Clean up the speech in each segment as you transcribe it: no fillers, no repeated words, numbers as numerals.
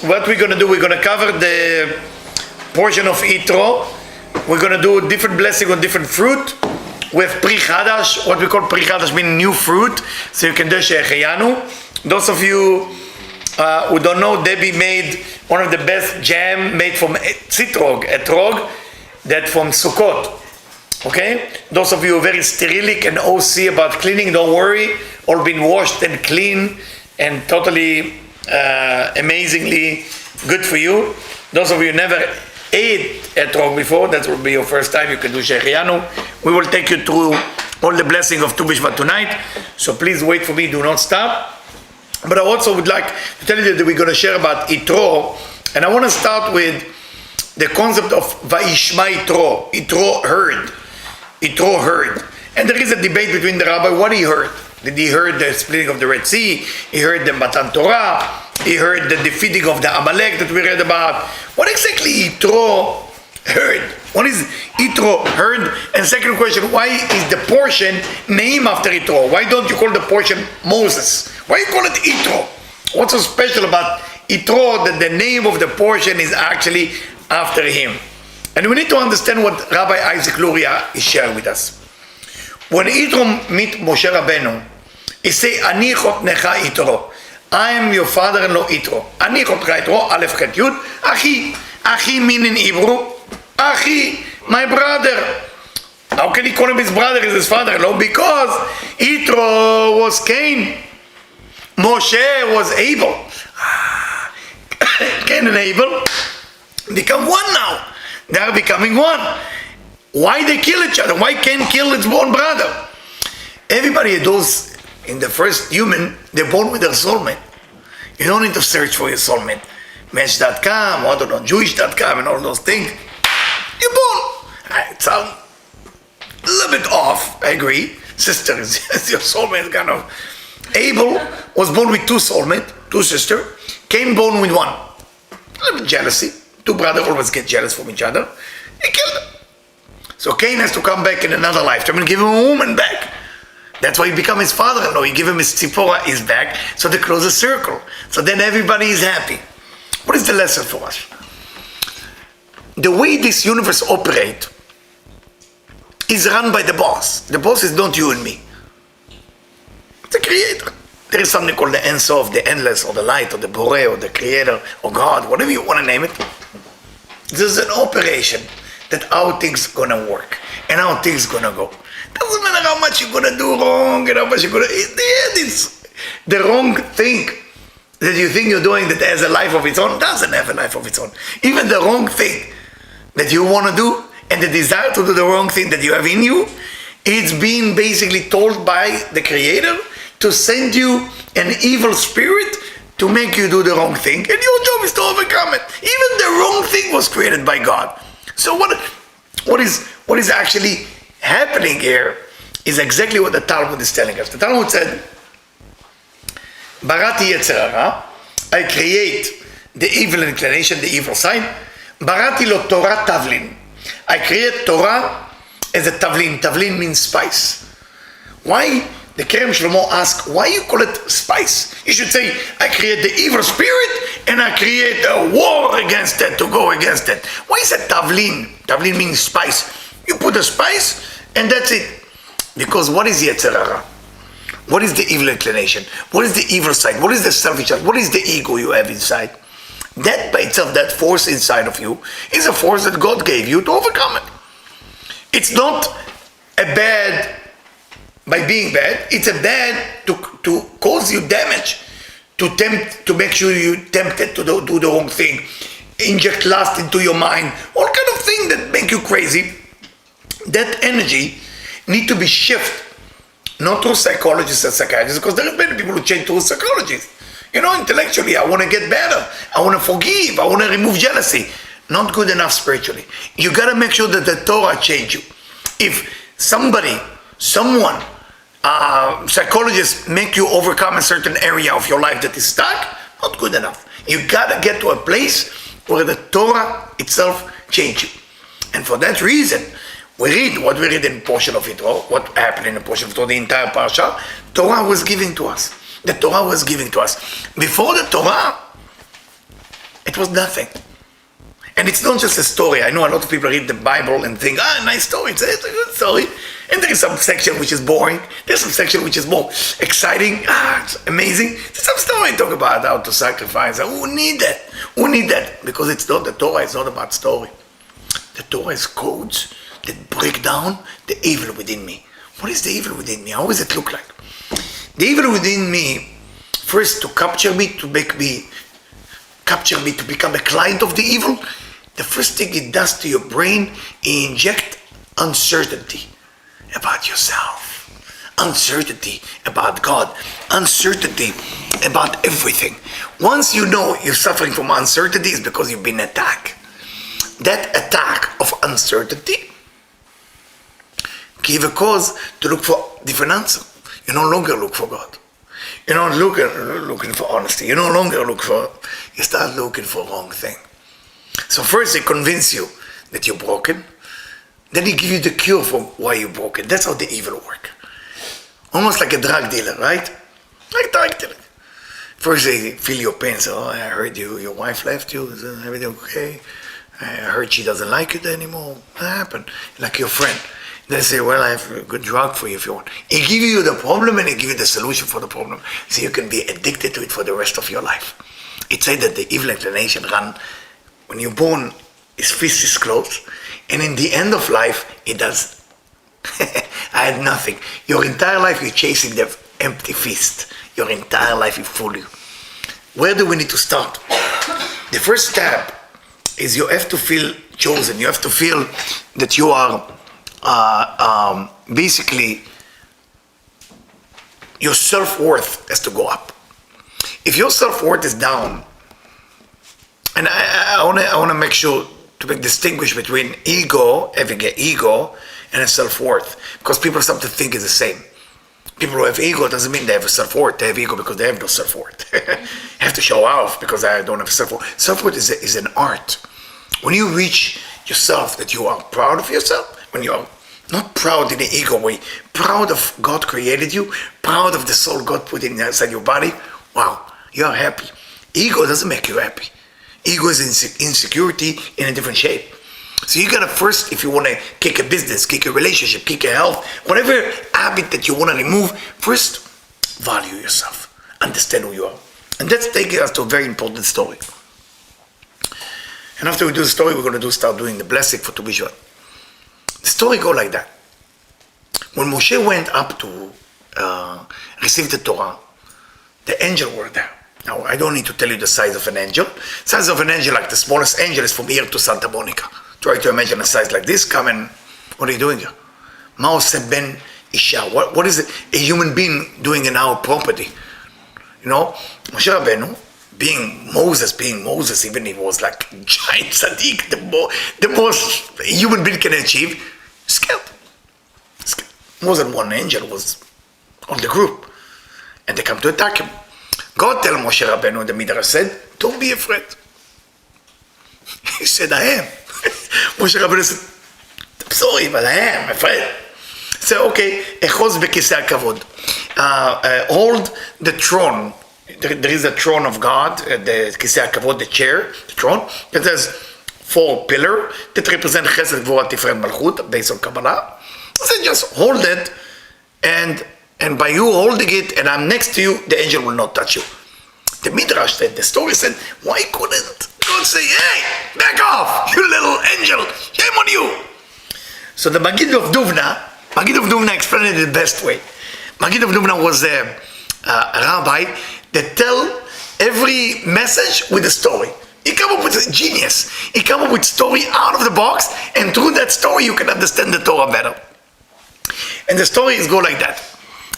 what we're going to do, we're going to cover the portion of Yitro. We're going to do different blessing on different fruit with Pri Chadash. What we call Pri Chadash means new fruit. So you can do Shehecheyanu. Those of you who don't know, Debbie made one of the best jam made from etrog, that from Sukkot. Okay? Those of you who are very sterilic and OC about cleaning, don't worry. All been washed and clean and totally amazingly good for you. Those of you who never ate etrog before, that will be your first time, you can do Shehecheyanu. We will take you through all the blessing of Tu B'Shvat tonight. So please wait for me, do not stop. But I also would like to tell you that we're going to share about Yitro. And I want to start with the concept of Vayishma Yitro. Yitro heard. Yitro heard. And there is a debate between the rabbi what he heard. Did he heard the splitting of the Red Sea? He heard the Matan Torah? He heard the defeating of the Amalek that we read about? What exactly Yitro heard? What is Yitro heard? And second question, why is the portion named after Yitro? Why don't you call the portion Moses? Why you call it Yitro? What's so special about Yitro that the name of the portion is actually after him? And we need to understand what Rabbi Isaac Luria is sharing with us. When Yitro meet Moshe Rabbeinu, he say, Ani chotnecha Yitro. I am your father-in-law Yitro. Ani chotnecha Yitro, Aleph Chet Yud. Achi. Achi mean in Hebrew, Achi, my brother. How can he call him his brother, is his father-in-law? Because Yitro was Cain. Moshe was Abel. Cain and Abel become one now. They are becoming one. Why they kill each other? Why Cain kill his own brother? Everybody knows in the first human, they're born with their soulmate. You don't need to search for your soulmate. Match.com, I don't know, Jewish.com and all those things. You're born. It sounds a little bit off, I agree. Sister is your soulmate, kind of. Abel was born with two soulmates, two sisters. Cain born with one. A little bit jealousy. Two brothers always get jealous from each other. He killed them. So Cain has to come back in another lifetime and give him a woman back. That's why he become his father-in-law. He give him his tzipora, his back, so they close a circle. So then everybody is happy. What is the lesson for us? The way this universe operates is run by the boss. The boss is not you and me. The creator. There is something called the Ein Sof, the endless, or the light, or the Borei, or the creator, or God, whatever you want to name it. This is an operation that how things gonna work and how things gonna go. Doesn't matter how much you're gonna do wrong and how much you're gonna. In the end, it's the wrong thing that you think you're doing that has a life of its own doesn't have a life of its own. Even the wrong thing that you want to do and the desire to do the wrong thing that you have in you, it's being basically told by the Creator to send you an evil spirit to make you do the wrong thing, and your job is to overcome it. Even the wrong thing was created by God. So what is actually happening here is exactly what the Talmud is telling us. The Talmud said, Barati Yetzer Hara, I create the evil inclination, the evil side. Barati lo Torah Tavlin. I create Torah as a Tavlin. Tavlin means spice. Why? The Kerem Shlomo asked, why you call it spice? You should say, I create the evil spirit and I create a war against it, to go against it. Why is it Tavlin? Tavlin means spice. You put a spice and that's it. Because what is Yetzer Hara? What is the evil inclination? What is the evil side? What is the selfish side? What is the ego you have inside? That by itself, that force inside of you, is a force that God gave you to overcome it. It's not a bad by being bad. It's a bad to cause you damage, to make sure you're tempted to do the wrong thing, inject lust into your mind, all kind of things that make you crazy. That energy need to be shifted. Not through psychologists and psychiatrists, because there are many people who change through psychologists. You know, intellectually, I want to get better. I want to forgive. I want to remove jealousy. Not good enough spiritually. You got to make sure that the Torah change you. If someone, psychologists make you overcome a certain area of your life that is stuck, not good enough. You got to get to a place where the Torah itself change you. And for that reason, we read what we read in portion of Yitro, what happened in the portion of Yitro, the entire parsha. Torah was given to us. The Torah was given to us. Before the Torah, It was nothing. And it's not just a story. I know a lot of people read the Bible and think, nice story, it's a good story. And there is some section which is boring. There's some section which is more exciting. It's amazing. There's some story talk about how to sacrifice. Who need that? Who need that? Because it's not the Torah, it's not about story. The Torah is codes that break down the evil within me. What is the evil within me? How does it look like? The evil within me, first to capture me, to become a client of the evil. The first thing it does to your brain, it injects uncertainty about yourself, uncertainty about God, uncertainty about everything. Once you know you're suffering from uncertainty, it's because you've been attacked. That attack of uncertainty give a cause to look for different answer. You no longer look for God. You're not looking for honesty. You no longer you start looking for wrong thing. So first they convince you that you're broken, then they give you the cure for why you're broken. That's how the evil work. Almost like a drug dealer, right? Like a drug dealer. First they feel your pain, so I heard your wife left you, is everything okay? I heard she doesn't like it anymore. What happened? Like your friend. They say, well, I have a good drug for you if you want. He give you the problem and he give you the solution for the problem. So you can be addicted to it for the rest of your life. It said that the evil inclination run, when you're born, his fist is closed. And in the end of life, it does. I had nothing. Your entire life, you're chasing the empty fist. Your entire life, you fool you. Where do we need to start? The first step is you have to feel chosen. You have to feel that you are basically your self-worth has to go up. If your self-worth is down, and I want to make sure to distinguish between ego, having an ego, and a self-worth, because people sometimes think it's the same. People who have ego doesn't mean they have a self-worth. They have ego because they have no self-worth. Have to show off because I don't have a self-worth. Self-worth is an art. When you reach yourself, that you are proud of yourself, when you are not proud in the ego way, proud of God created you, proud of the soul God put inside your body, wow, you are happy. Ego doesn't make you happy. Ego is insecurity in a different shape. So you gotta first, if you wanna kick a business, kick a relationship, kick a health, whatever habit that you wanna remove, first value yourself, understand who you are. And that's taking us to a very important story. And after we do the story, we're gonna start doing the blessing for Tu B'Shvat. The story go like that. When Moshe went up to receive the Torah, the angel were there. Now, I don't need to tell you the size of an angel. Size of an angel, like the smallest angel, is from here to Santa Monica. Try to imagine a size like this. Come and, what are you doing here? Ma'ose ben Isha. What is it? A human being doing in our property? You know, Moshe Rabbeinu, being Moses, even he was like giant tzaddik, the most a human being can achieve, scared. More than one angel was on the group. And they come to attack him. God tell Moshe Rabbeinu, the Midrash said, don't be afraid. He said, I am. Moshe Rabbeinu said, I'm sorry, but I am afraid. He said, okay, echos bekisei hakavod. Hold the throne. There is a throne of God, the kisei hakavod, the chair, the throne. It has 4 pillars that represent chesed, gvura, tiferet, malchut, based on Kabbalah. So just hold it, and by you holding it, and I'm next to you, the angel will not touch you. The Midrash said, the story said, why couldn't God say, hey, back off, you little angel, shame on you. So the Maggid of Duvna explained it the best way. Maggid of Duvna was a rabbi that tell every message with a story. He come up with a genius. He come up with story out of the box, and through that story you can understand the Torah better. And the story is go like that.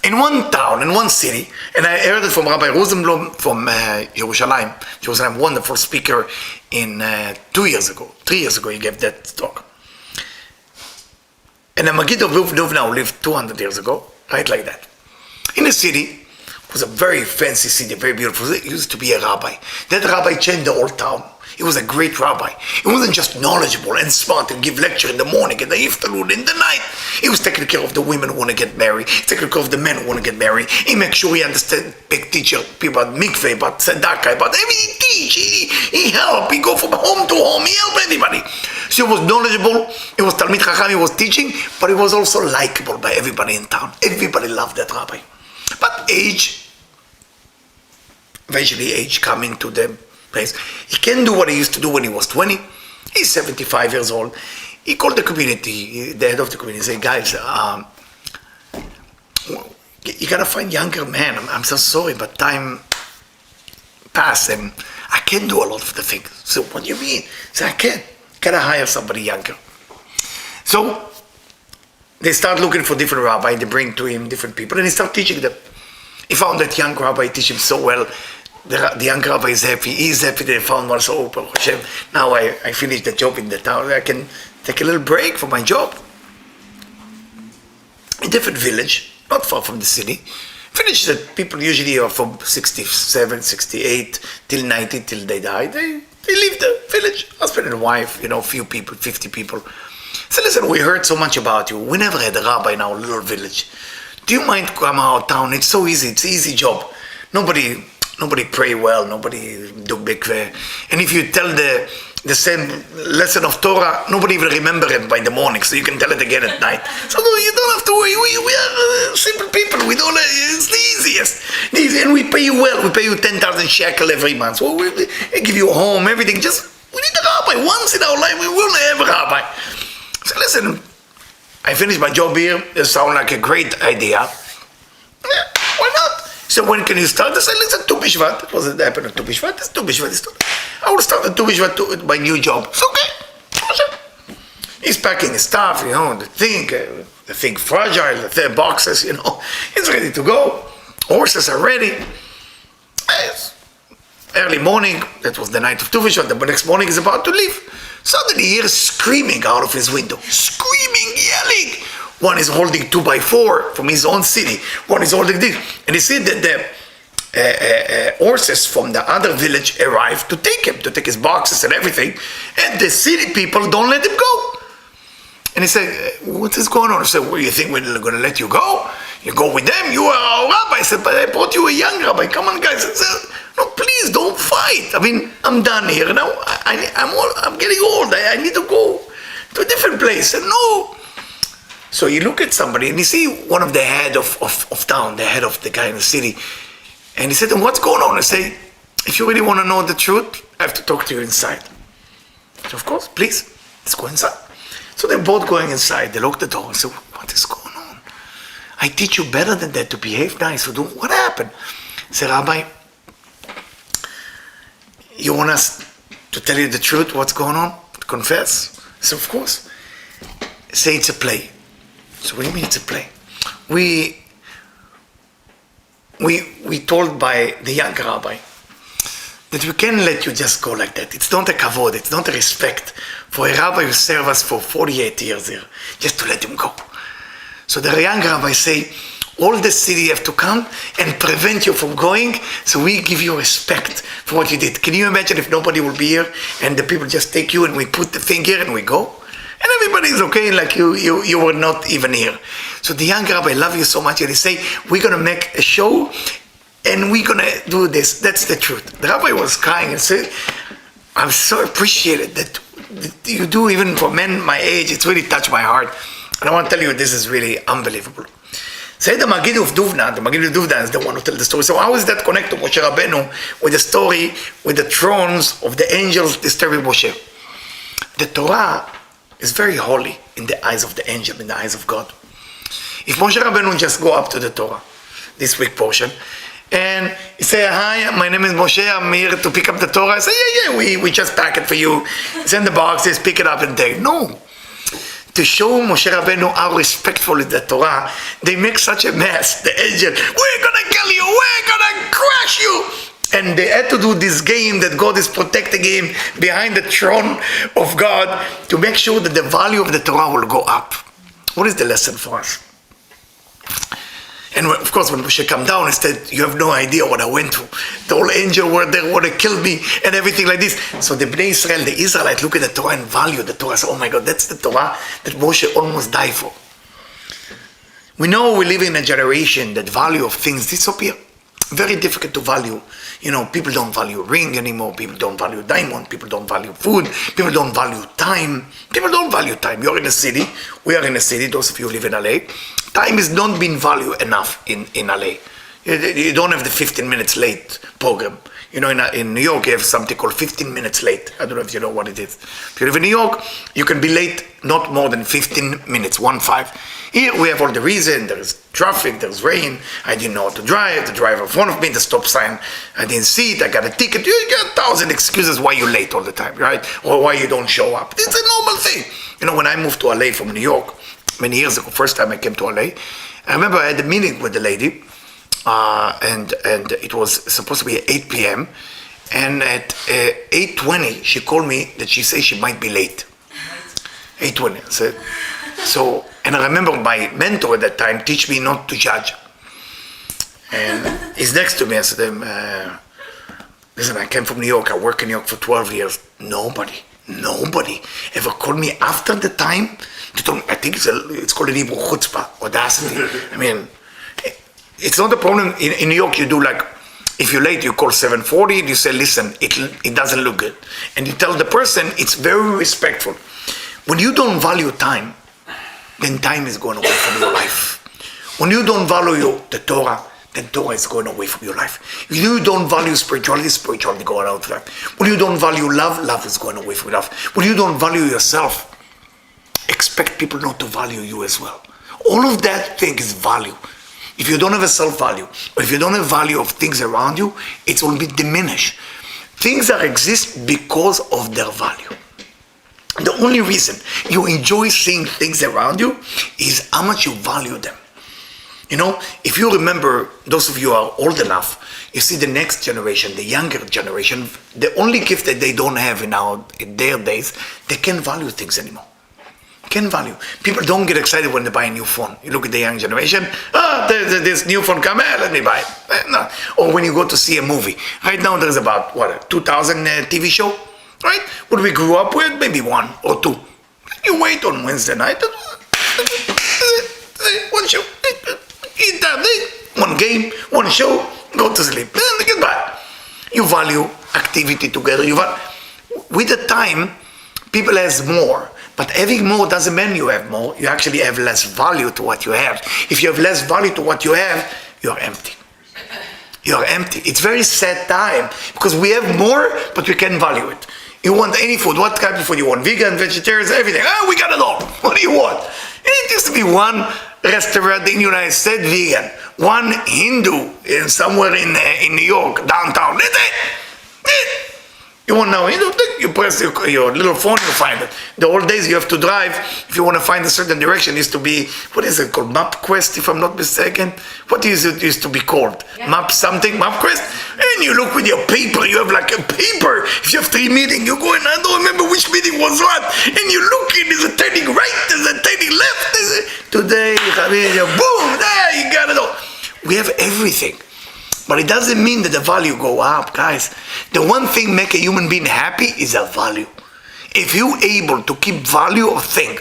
In one town, in one city, and I heard it from Rabbi Rosenblum from Jerusalem, wonderful speaker in 3 years ago, he gave that talk. And the Maggid of Duvna lived 200 years ago, right like that. In the city, it was a very fancy city, very beautiful. He used to be a rabbi. That rabbi changed the whole town. He was a great rabbi. He wasn't just knowledgeable and smart and give lecture in the morning, in the afternoon, in the night. He was taking care of the women who want to get married. He's taking care of the men who want to get married. He makes sure he understands, big teacher, people about mikveh, about tzedakah, about everything. He teach, he help, he go from home to home, he help everybody. So he was knowledgeable, he was Talmid Chacham, he was teaching, but he was also likable by everybody in town. Everybody loved that rabbi. But eventually age coming to the place. He can't do what he used to do when he was 20. He's 75 years old. He called the community, the head of the community, say, guys, you gotta find younger men. I'm so sorry, but time passed and I can't do a lot of the things. So what do you mean? So I can't. Gotta hire somebody younger. So they start looking for different rabbis. They bring to him different people and he start teaching them. He found that young rabbi teach him so well. The young rabbi is happy. He's happy they found one. So, Baruch Hashem, now I finished the job in the town. I can take a little break from my job. A different village, not far from the city. Village that people usually are from 67, 68, till 90, till they die. They leave the village, husband and wife, a few people, 50 people. So listen, we heard so much about you. We never had a rabbi in our little village. Do you mind come out of town? It's so easy. It's an easy job. Nobody pray well. Nobody do mikveh. And if you tell the same lesson of Torah, nobody will remember it by the morning. So you can tell it again at night. So no, you don't have to worry. We are simple people. We don't. It's the easiest. And we pay you well. We pay you 10,000 shekel every month. So we give you a home, everything. Just we need a rabbi once in our life. We will have a rabbi. So listen. I finished my job here. It sounds like a great idea. Yeah, why not? So when can you start? I said, listen, Tu B'Shvat. It wasn't happening on Tu B'Shvat. It's Tu B'Shvat. I will start on Tu B'Shvat my new job. It's okay. He's packing his stuff, the thing fragile, the boxes, He's ready to go. Horses are ready. It's early morning. That was the night of Tu B'Shvat. The next morning he's about to leave. Suddenly he hears screaming out of his window. Screaming, yelling. One is holding 2x4 from his own city. One is holding this. And he said that the horses from the other village arrived to take him, to take his boxes and everything. And the city people don't let him go. And he said, what is going on? I said, well, you think we're going to let you go? You go with them? You are our rabbi. I said, but I brought you a young rabbi. Come on, guys. I said, no, please, don't fight. I mean, I'm done here. Now, I'm getting old. I need to go to a different place. And no. So you look at somebody and you see one of the head of town, the head of the guy in the city. And he said, and what's going on? I say, if you really want to know the truth, I have to talk to you inside. So of course, please, let's go inside. So they're both going inside. They lock the door and say, what is going on? I teach you better than that, to behave nice. What happened? I said, Rabbi, you want us to tell you the truth, what's going on? To confess? I said, of course. Say it's a play. So what do you mean it's a play? We told by the young rabbi that we can't let you just go like that. It's not a kavod, it's not a respect for a rabbi who served us for 48 years here, just to let him go. So the young rabbi say, all the city have to come and prevent you from going, so we give you respect for what you did. Can you imagine if nobody will be here and the people just take you and we put the thing here and we go? And everybody's okay, like you were not even here. So the young rabbi love you so much, and he say, we're going to make a show, and we're going to do this. That's the truth. The rabbi was crying and said, I'm so appreciated that you do, even for men my age. It's really touched my heart. And I want to tell you, this is really unbelievable. Say the Magid of Duvna is the one who tells the story. So how is that connected to Moshe Rabbeinu with the story, with the thrones of the angels disturbing Moshe? The Torah is very holy in the eyes of the angel, in the eyes of God. If Moshe Rabbeinu just go up to the Torah, this week portion, and he say, hi, my name is Moshe, I'm here to pick up the Torah. I say, yeah, we just pack it for you. Send the boxes, pick it up and take it. No. To show Moshe Rabbeinu how respectful is the Torah, they make such a mess. The angel, we're going to kill you, we're going to crush you. And they had to do this game that God is protecting him behind the throne of God to make sure that the value of the Torah will go up. What is the lesson for us? And of course, when Moshe came down, he said, you have no idea what I went through. The whole angel were there, want to kill me, and everything like this. So the Bnei Israel, the Israelites, look at the Torah and value the Torah. Say, oh my God, that's the Torah that Moshe almost died for. We know we live in a generation that value of things disappear. Very difficult to value. You know, people don't value ring anymore. People don't value diamond. People don't value food. People don't value time. People don't value time. You're in a city. We are in a city. Those of you who live in LA. Time is not being valued enough in LA. You don't have the 15 minutes late program. You know, in New York, you have something called 15 minutes late. I don't know if you know what it is. If you live in New York, you can be late not more than 15 minutes, 1-5. Here we have all the reason. There's traffic, there's rain. I didn't know how to drive. The driver in front of me, the stop sign, I didn't see it. I got a ticket. You get 1,000 excuses why you're late all the time, right? Or why you don't show up. It's a normal thing. You know, when I moved to LA from New York, many years ago, first time I came to LA, I remember I had a meeting with the lady, and it was supposed to be at 8 p.m. And at 8:20, she called me that she says she might be late. 8:20. I said, so, and I remember my mentor at that time teach me not to judge. And he's next to me. I said to him, listen, I came from New York. I worked in New York for 12 years. Nobody ever called me after the time. I think it's called in Hebrew chutzpah, audacity. I mean, it's not a problem. In New York, you do like, if you're late, you call 7:40, and you say, listen, it doesn't look good. And you tell the person, it's very respectful. When you don't value time, then time is going away from your life. When you don't value the Torah, then Torah is going away from your life. If you don't value spirituality, spirituality going out of life. When you don't value love, love is going away from your life. When you don't value yourself, expect people not to value you as well. All of that thing is value. If you don't have a self-value, or if you don't have value of things around you, it will be diminished. Things that exist because of their value. The only reason you enjoy seeing things around you is how much you value them. You know, if you remember, those of you who are old enough, you see the next generation, the younger generation, the only gift that they don't have in their days, they can't value things anymore. Can't value. People don't get excited when they buy a new phone. You look at the young generation, there's this new phone come, let me buy it. No. Or when you go to see a movie. Right now there's about, 2,000 TV show? Right? What we grew up with, maybe 1 or 2. You wait on Wednesday night, one show, eat that, one game, one show, go to sleep, and goodbye. You value activity together. With the time, people has more. But having more doesn't mean you have more. You actually have less value to what you have. If you have less value to what you have, you are empty. You are empty. It's very sad time because we have more, but we can't value it. You want any food. What type of food you want? Vegan, vegetarian, everything. We got it all. What do you want? It used to be one restaurant in the United States, vegan. One Hindu somewhere in New York, downtown. That's it. You want now, you press your little phone, you find it. The old days you have to drive, if you want to find a certain direction, it used to be, what is it called, MapQuest, if I'm not mistaken? What is it used to be called? Yeah. MapQuest? And you look with your paper, you have like a paper. If you have 3 meetings, you go and I don't remember which meeting was what. And you look in, there's a turning right, there's a turning left. Today, boom, there, you got it all. We have everything. But it doesn't mean that the value go up, guys. The one thing make a human being happy is a value. If you're able to keep value of thing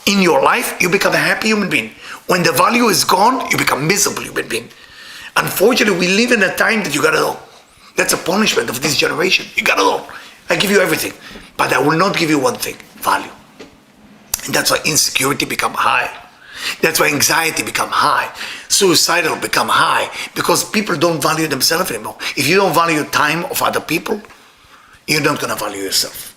in your life, you become a happy human being. When the value is gone, you become miserable human being. Unfortunately, we live in a time that you got it all. That's a punishment of this generation. You got it all. I give you everything. But I will not give you one thing, value. And that's why insecurity become high. That's why anxiety become high. Suicidal become high. Because people don't value themselves anymore. If you don't value time of other people, you're not going to value yourself.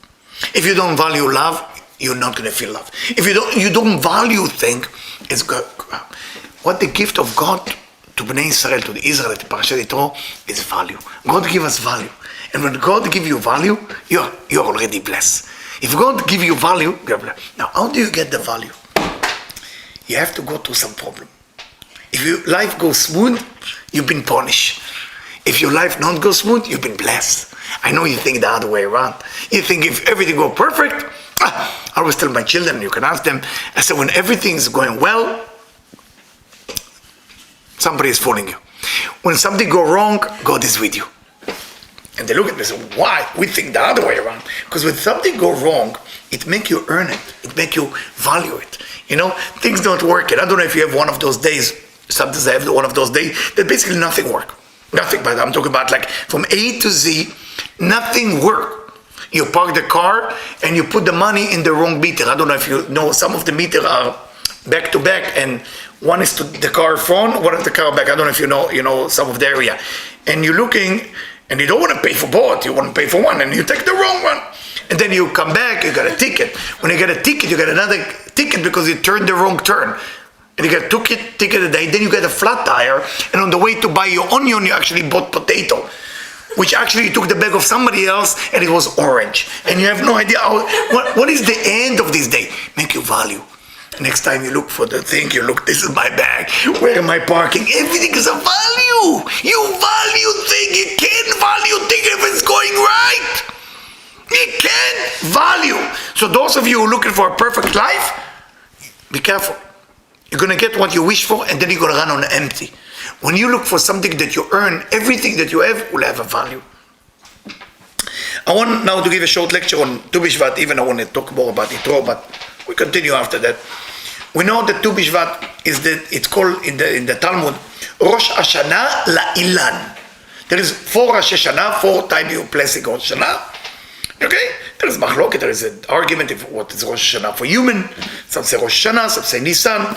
If you don't value love, you're not going to feel love. If you don't value things, it's good. What the gift of God to Bnei Israel, to the Israelites, to Parashat Yitro, is value. God give us value. And when God give you value, you're already blessed. If God give you value, you're blessed. Now, how do you get the value? You have to go through some problem. If your life goes smooth, you've been punished. If your life not goes smooth, you've been blessed. I know you think the other way around. You think if everything go perfect, I always tell my children, you can ask them, I said, when everything is going well, somebody is fooling you. When something go wrong, God is with you. And they look at me and say, why? We think the other way around. Because when something go wrong, it make you earn it. It make you value it. You know, things don't work. And I don't know if you have one of those days. Sometimes I have one of those days that basically nothing work. Nothing, but I'm talking about like from A to Z, nothing work. You park the car and you put the money in the wrong meter. I don't know if you know, some of the meter are back to back, and one is to the car front, one is the car back. I don't know if you know some of the area. And you're looking, and you don't want to pay for both. You want to pay for one, and you take the wrong one. And then you come back, you got a ticket. When you get a ticket, you get another ticket because you turned the wrong turn. And you get a ticket a day, then you get a flat tire, and on the way to buy your onion, you actually bought potato, which actually you took the bag of somebody else, and it was orange. And you have no idea what is the end of this day. Make you value. Next time you look for the thing, you look, this is my bag, where am I parking? Everything is a value. You value thing. You can't value thing if it's going right. You can't value. So those of you who are looking for a perfect life, be careful. You're going to get what you wish for, and then you're going to run on empty. When you look for something that you earn, everything that you have will have a value. I want now to give a short lecture on Tu B'Shvat. Even I want to talk more about Yitro, but we continue after that. We know that Tu B'Shvat is it's called in the Talmud Rosh Hashanah La'ilan. There is 4 Rosh Hashanah, 4 times you blessing Rosh Hashanah. Okay, there is machloket, there is an argument of what is Rosh Hashanah for human. Some say Rosh Hashanah, some say Nisan.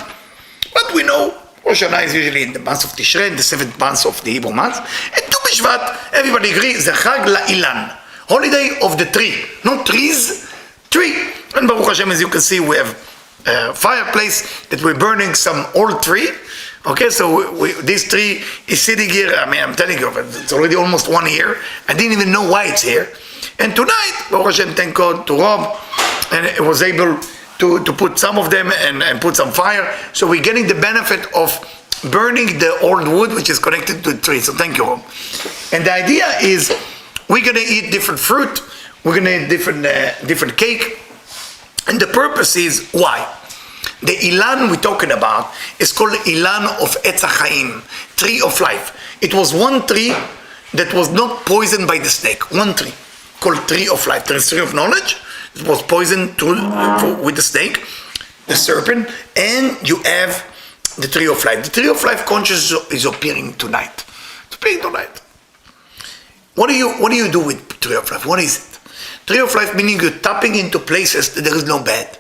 But we know Rosh Hashanah is usually in the month of Tishrei, in the 7th month of the Hebrew month. And Tu B'Shvat, everybody agrees, is the Chag La'ilan, holiday of the tree. Not trees, tree. And Baruch Hashem, as you can see, we have a fireplace that we're burning some old tree. Okay, so this tree is sitting here. I mean, I'm telling you, it's already almost 1 year. I didn't even know why it's here. And tonight, Baruch Hashem, thank God to Rob, and it was able to put some of them and put some fire. So we're getting the benefit of burning the old wood, which is connected to the tree. So thank you, Rob. And the idea is we're going to eat different fruit. We're going to eat different cake. And the purpose is why? The Ilan we're talking about is called Ilan of Etz HaChaim, tree of life. It was one tree that was not poisoned by the snake. One tree called tree of life. There is tree of knowledge. It was poisoned with the snake, the serpent, and you have the tree of life. The tree of life consciousness is appearing tonight. It's appearing tonight. What do you do with tree of life? What is it? Tree of life meaning you're tapping into places that there is no bad.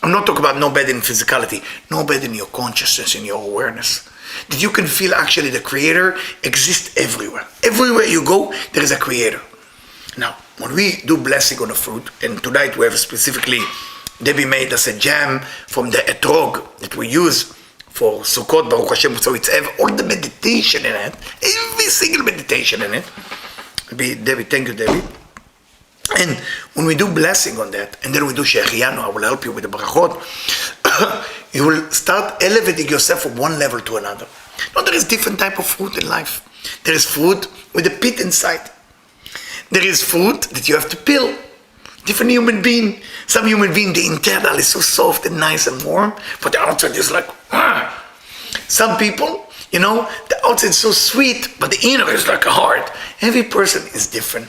I'm not talking about no bad in physicality, no bad in your consciousness, in your awareness. That you can feel actually the Creator exists everywhere. Everywhere you go, there is a Creator. Now, when we do blessing on a fruit, and tonight we have specifically, Debbie made us a jam from the etrog that we use for Sukkot, Baruch Hashem, so it's have all the meditation in it, every single meditation in it. Debbie, thank you, Debbie. And when we do blessing on that, and then we do Shechianu, I will help you with the brachot, you will start elevating yourself from one level to another. Now there is different type of fruit in life. There is fruit with a pit inside. There is fruit that you have to peel. Different human being. Some human being, the internal is so soft and nice and warm, but the outside is like, ah. Some people, the outside is so sweet, but the inner is like a heart. Every person is different.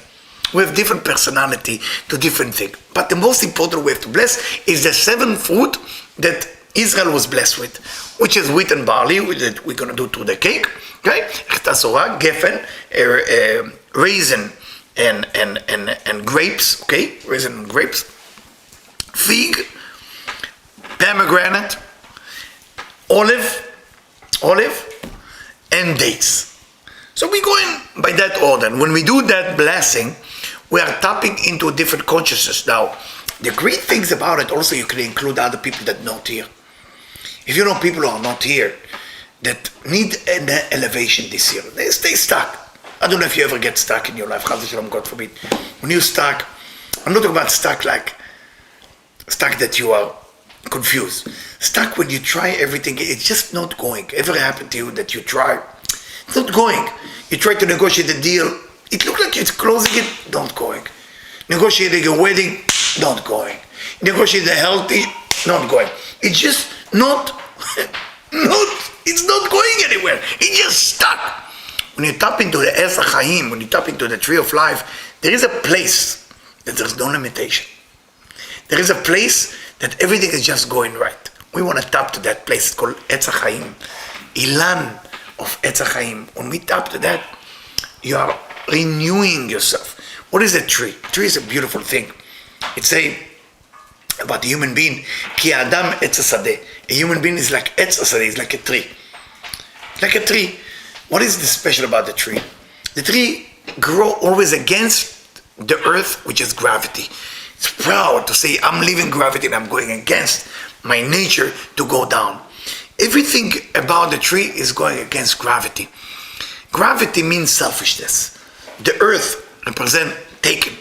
We have different personality to different things. But the most important we have to bless is the 7 fruit that Israel was blessed with, which is wheat and barley, that we're going to do to the cake. Okay? Geffen, raisin and grapes. Okay? Raisin and grapes. Fig, pomegranate, olive, and dates. So we go in by that order. When we do that blessing, we are tapping into a different consciousness. Now, the great things about it also, you can include other people that are not here. If you know people who are not here that need an elevation this year, they stay stuck. I don't know if you ever get stuck in your life. God forbid. When you're stuck, I'm not talking about stuck like stuck that you are confused. Stuck when you try everything, it's just not going. Ever happened to you that you try? It's not going. You try to negotiate a deal. It looks like it's closing it, not going. Negotiating a wedding, not going. Negotiating a healthy, not going. It's just not It's not going anywhere. It's just stuck. When you tap into the Etz HaChaim, when you tap into the tree of life, there is a place that there's no limitation. There is a place that everything is just going right. We want to tap to that place. It's called Etz HaChaim. Ilan of Etz HaChaim. When we tap to that, you are renewing yourself. What is a tree? A tree is a beautiful thing. It's about the human being. Ki Adam Etz HaSadeh. A human being is like Etz HaSadeh, is like a tree. Like a tree. What is special about the tree? The tree grows always against the earth, which is gravity. It's proud to say, I'm leaving gravity and I'm going against my nature to go down. Everything about the tree is going against gravity. Gravity means selfishness. The earth represents taken.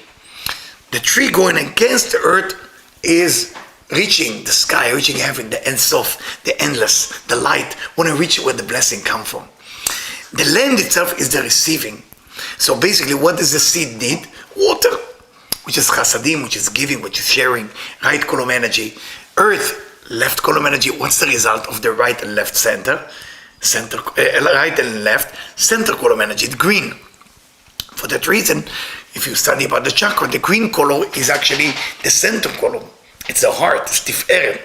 The tree going against the earth is reaching the sky, reaching heaven, the Ein Sof, the endless, the light. Want to reach where the blessing comes from. The land itself is the receiving. So basically, what does the seed need? Water, which is chasadim, which is giving, which is sharing, right column energy. Earth, left column energy. What's the result of the right and left center? Right and left, center column energy, it's green. For that reason, if you study about the chakra, the green color is actually the center column. It's the heart, it's tiferet.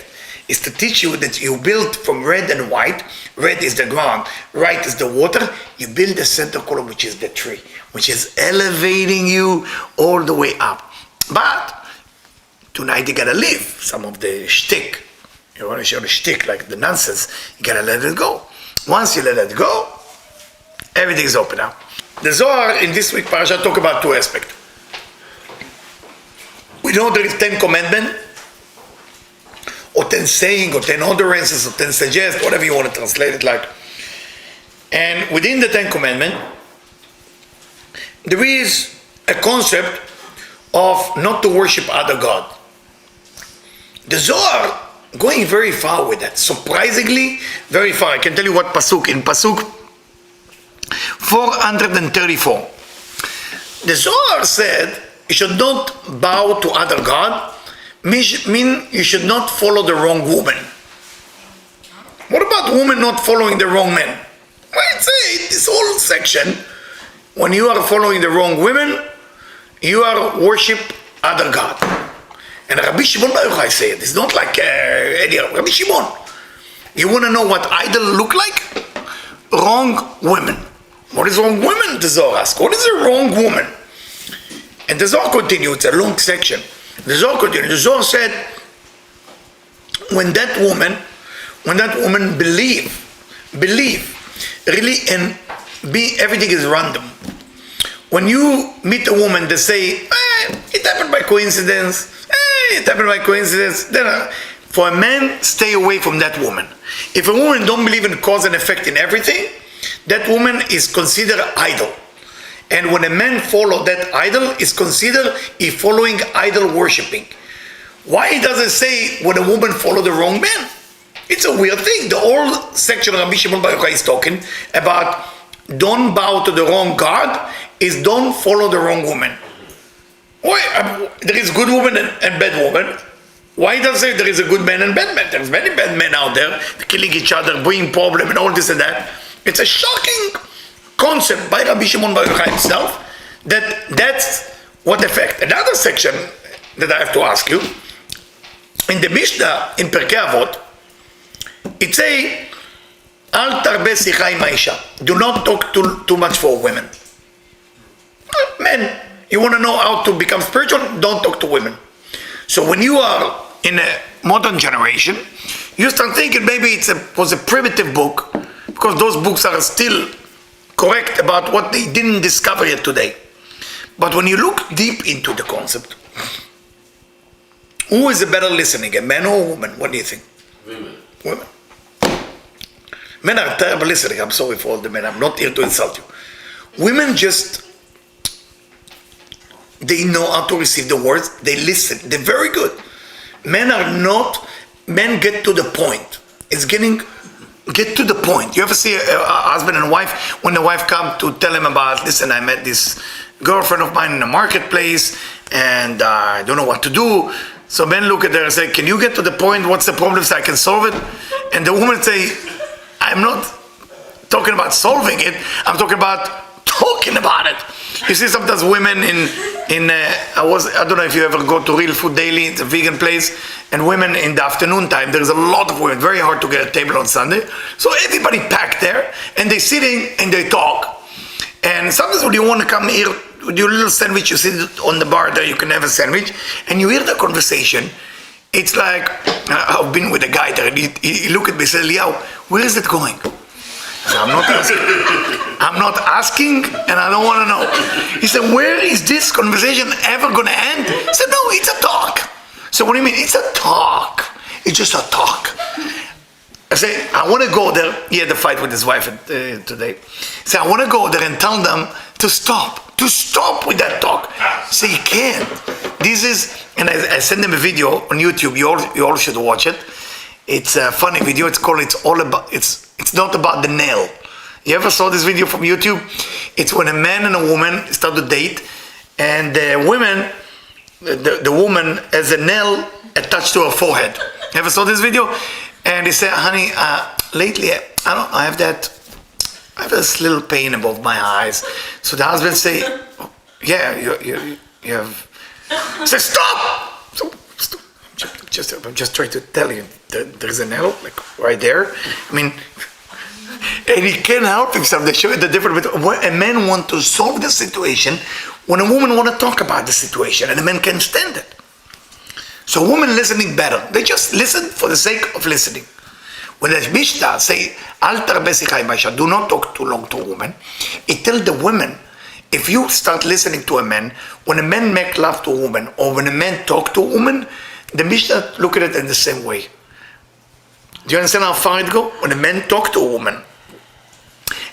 It's to teach you that you build from red and white. Red is the ground, white is the water. You build the center column, which is the tree, which is elevating you all the way up. But tonight you gotta leave some of the shtick. You want to show the shtick, like the nonsense. You gotta let it go. Once you let it go, everything is open up. The Zohar in this week parasha talk about two aspects. We know there is 10 commandments, or 10 saying, or 10 utterances, or 10 suggest, whatever you want to translate it like. And within the 10 commandments, there is a concept of not to worship other God. The Zohar going very far with that, surprisingly very far. I can tell you what pasuk, in pasuk 434. The Zohar said you should not bow to other God, mean you should not follow the wrong woman. What about women not following the wrong men? Well, say this whole section, when you are following the wrong women, you are worship other God. And Rabbi Shimon Bar Yochai said, it's not like Eliyahu, Rabbi Shimon. You want to know what idol look like? Wrong women. What is wrong women? The Zohar asks. What is a wrong woman? And the Zohar continues, it's a long section. The Zohar continues. The Zohar said, when that woman believe, really, and be, everything is random. When you meet a woman, they say, it happened by coincidence. Then for a man, stay away from that woman. If a woman don't believe in cause and effect in everything, that woman is considered idol. And when a man follow that idol, is considered he following idol worshipping. Why does it say when a woman follow the wrong man? It's a weird thing. The whole section of Rabbi Shimon Bar Yochai is talking about don't bow to the wrong God, is don't follow the wrong woman. Why? There is good woman and bad woman. Why does it say there is a good man and bad man? There's many bad men out there killing each other, bringing problem and all this and that. It's a shocking concept by Rabbi Shimon Bar Yochai himself that's what effect. Another section that I have to ask you, in the Mishnah, in Pirkei Avot, it say, Al tarbe sicha im ha'isha. Do not talk too much for women. Men, you want to know how to become spiritual? Don't talk to women. So when you are in a modern generation, you start thinking maybe it was a primitive book, because those books are still correct about what they didn't discover yet today. But when you look deep into the concept, who is a better listening, a man or a woman? What do you think? Women. Men are terrible listening. I'm sorry for all the men. I'm not here to insult you. Women they know how to receive the words. They listen. They're very good. Men get to the point. Get to the point. You ever see a husband and wife, when the wife come to tell him about, listen, I met this girlfriend of mine in the marketplace and I don't know what to do. So men look at her and say, can you get to the point? What's the problem so I can solve it? And the woman say, I'm not talking about solving it. I'm talking about talking about it. You see sometimes women I don't know if you ever go to Real Food Daily, it's a vegan place, and women in the afternoon time, there's a lot of women, very hard to get a table on Sunday. So everybody packed there, and they're sitting and they talk. And sometimes when you want to come here with your little sandwich, you sit on the bar there, you can have a sandwich, and you hear the conversation. It's like, I've been with a guy there, and he looked at me and said, Eliyahu, where is it going? I said, I'm not asking. I'm not asking, and I don't want to know. He said, where is this conversation ever going to end? I said, no, it's a talk. So what do you mean? It's a talk. It's just a talk. I say, I want to go there. He had a fight with his wife today. So I want to go there and tell them to stop with that talk. So you can't. This is, and I sent them a video on YouTube. You all should watch it. It's a funny video. It's called It's Not About the Nail. You ever saw this video from YouTube? It's when a man and a woman start to date, and the woman has a nail attached to her forehead. You ever saw this video? And he said, honey, lately, I have this little pain above my eyes. So the husband say, oh, yeah, you have. He says, stop! Stop. I'm just trying to tell you, there's a nail, like right there. I mean, and he can't help himself. They show you the difference between when a man wants to solve the situation, when a woman wants to talk about the situation, and a man can't stand it. So women listening better. They just listen for the sake of listening. When the Mishnah say, Al tarbe sicha im ha'isha, do not talk too long to a woman, it tells the women, if you start listening to a man, when a man make love to a woman, or when a man talk to a woman, the Mishnah look at it in the same way. Do you understand how far it go? When a man talk to a woman,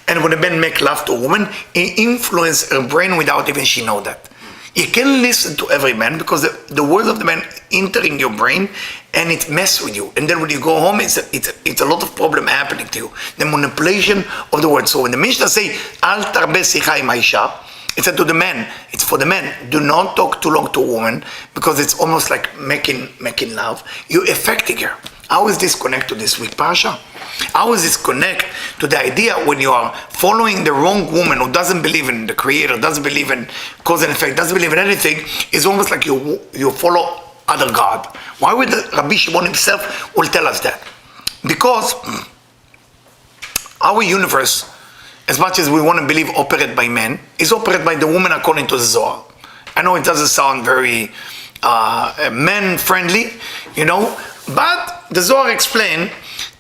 and when a man make love to a woman, he influence her brain without even she know that. You can listen to every man because the words of the man entering your brain and it mess with you. And then when you go home, it's a lot of problem happening to you. The manipulation of the words. So when the Mishnah say, Al tarbe sicha im ha'isha, it's to the man. It's for the man. Do not talk too long to a woman because it's almost like making love. You're affecting her. How is this connect to this week Pasha? How is this connect to the idea when you are following the wrong woman who doesn't believe in the Creator, doesn't believe in cause and effect, doesn't believe in anything? It's almost like you follow other God. Why would Rabbi Shimon himself will tell us that? Because our universe, as much as we want to believe operated by men, is operated by the woman according to the Zohar. I know it doesn't sound very man-friendly, but the Zohar explained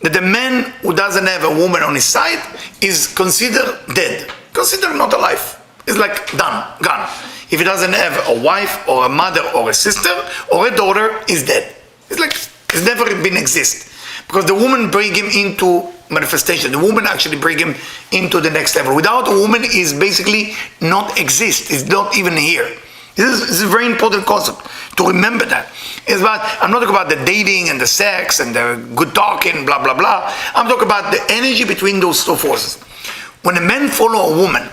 that the man who doesn't have a woman on his side is considered dead, considered not alive. It's like done, gone. If he doesn't have a wife or a mother or a sister or a daughter, he's dead. It's like it's never been exist. Because the woman bring him into manifestation. The woman actually bring him into the next level. Without a woman, he's basically not exist. He's not even here. This is a very important concept to remember that. I'm not talking about the dating and the sex and the good talking, blah, blah, blah. I'm talking about the energy between those two forces. When a man follow a woman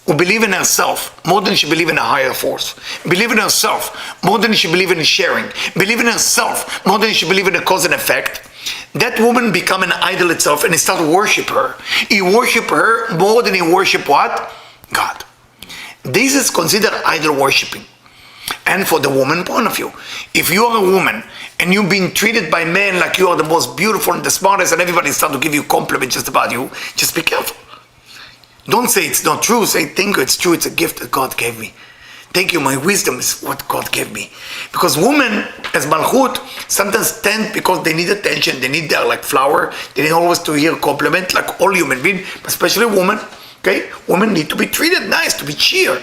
who believe in herself more than she believe in a higher force, believe in herself more than she believe in sharing, believe in herself more than she believe in a cause and effect, that woman become an idol itself and he start to worship her. He worship her more than he worship what? God. This is considered idol worshipping. And for the woman point of view, if you are a woman and you've been treated by men like you are the most beautiful and the smartest and everybody start to give you compliments just about you, just be careful. Don't say it's not true. Say, thank you, it's true. It's a gift that God gave me. Thank you, my wisdom is what God gave me. Because women, as Malchut, sometimes tend because they need attention. They need their like flower. They need always to hear compliment like all human beings, especially women. Okay, women need to be treated nice, to be cheered.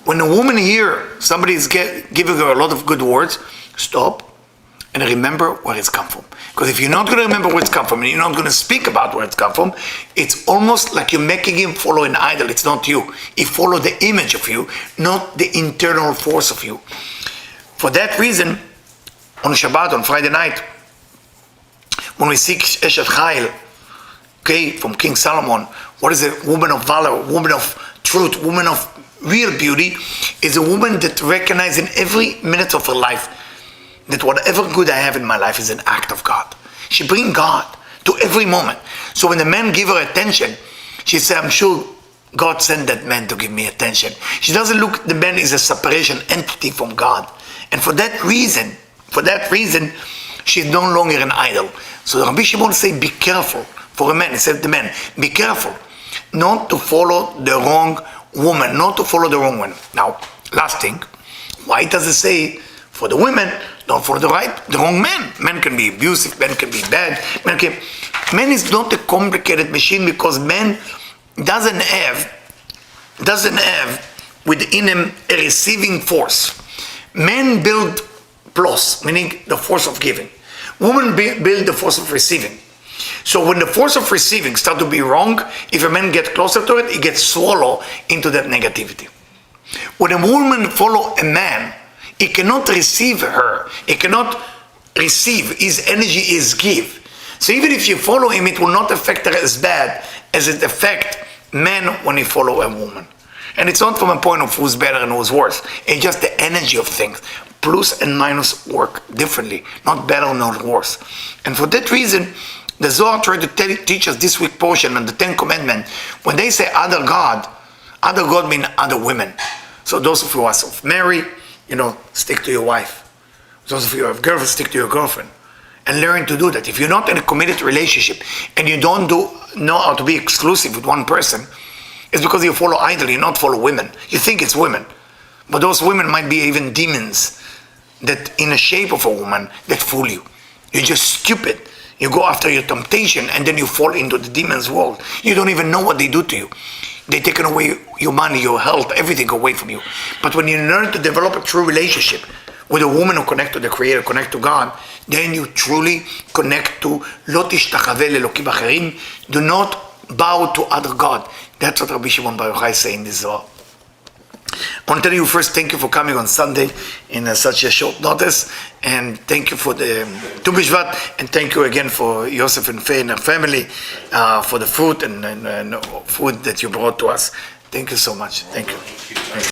When a woman hear somebody is giving her a lot of good words, stop and remember where it's come from. Because if you're not going to remember where it's come from and you're not going to speak about where it's come from, it's almost like you're making him follow an idol. It's not you. He follows the image of you, not the internal force of you. For that reason, on Shabbat, on Friday night, when we seek Eshet Chayil, okay, from King Solomon, what is a woman of valor, woman of truth, woman of real beauty, is a woman that recognizes in every minute of her life that whatever good I have in my life is an act of God. She brings God to every moment. So when the man give her attention, she said, I'm sure God sent that man to give me attention. She doesn't look at the man as a separation entity from God. And for that reason, she's no longer an idol. So Rabbi Shimon say, be careful. For a man, he said to the man, be careful not to follow the wrong woman, not to follow the wrong one. Now, last thing, why does it say for the women, don't follow the wrong man? Men can be abusive, men can be bad. Man is not a complicated machine, because man doesn't have within him a receiving force. Men build plus, meaning the force of giving. Women build the force of receiving. So when the force of receiving starts to be wrong, if a man gets closer to it, he gets swallowed into that negativity. When a woman follows a man, he cannot receive her. He cannot receive. His energy is give. So even if you follow him, it will not affect her as bad as it affects men when he follow a woman. And it's not from a point of who's better and who's worse. It's just the energy of things. Plus and minus work differently, not better, not worse. And for that reason, the Zohar tried to teach us this week portion on the 10 Commandments. When they say other God means other women. So those of you who are self-married, stick to your wife. Those of you who have girlfriends, stick to your girlfriend. And learn to do that. If you're not in a committed relationship and you don't know how to be exclusive with one person, it's because you follow idol, you not follow women. You think it's women. But those women might be even demons that in the shape of a woman that fool you. You're just stupid. You go after your temptation and then you fall into the demon's world. You don't even know what they do to you. They take away your money, your health, everything away from you. But when you learn to develop a true relationship with a woman who connect to the Creator, connect to God, then you truly connect to Lo tishtachave lelokim acherim. Do not bow to other God. That's what Rabbi Shimon Bar Yochai say in this Zohar. I want to tell you first, thank you for coming on Sunday in such a short notice, and thank you for the Tu B'Shvat, and thank you again for Yosef and Faye and her family for the food and food that you brought to us. Thank you so much. Thank you.